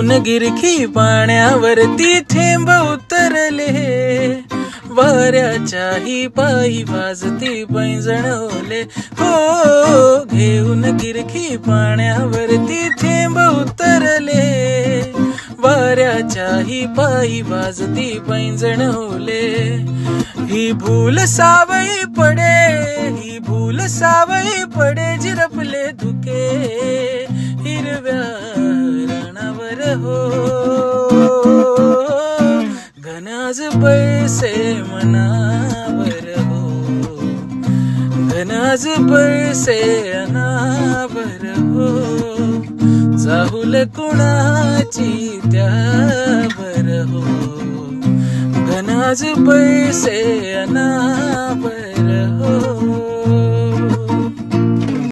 घेऊन गिरखी पाण्यावरती थेंब उतरले, वाऱ्याच्याही पायी वाजती पैंजण ओले. हो, घेऊन गिरखी पाण्यावरती थेंब उतरले, वाऱ्याच्याही पायी वाजती पैंजण ओले. ही भूल सावई पडे, ही भूल सावई पडे, झिरपले धुके हिरव्या रानावर. हो, घनाज पैसे मनावर. हो, घनाज पैसे अनावर. हो, चाहुल कुणाची त्यावर. हो, घनाज पैसे अनावर. हो.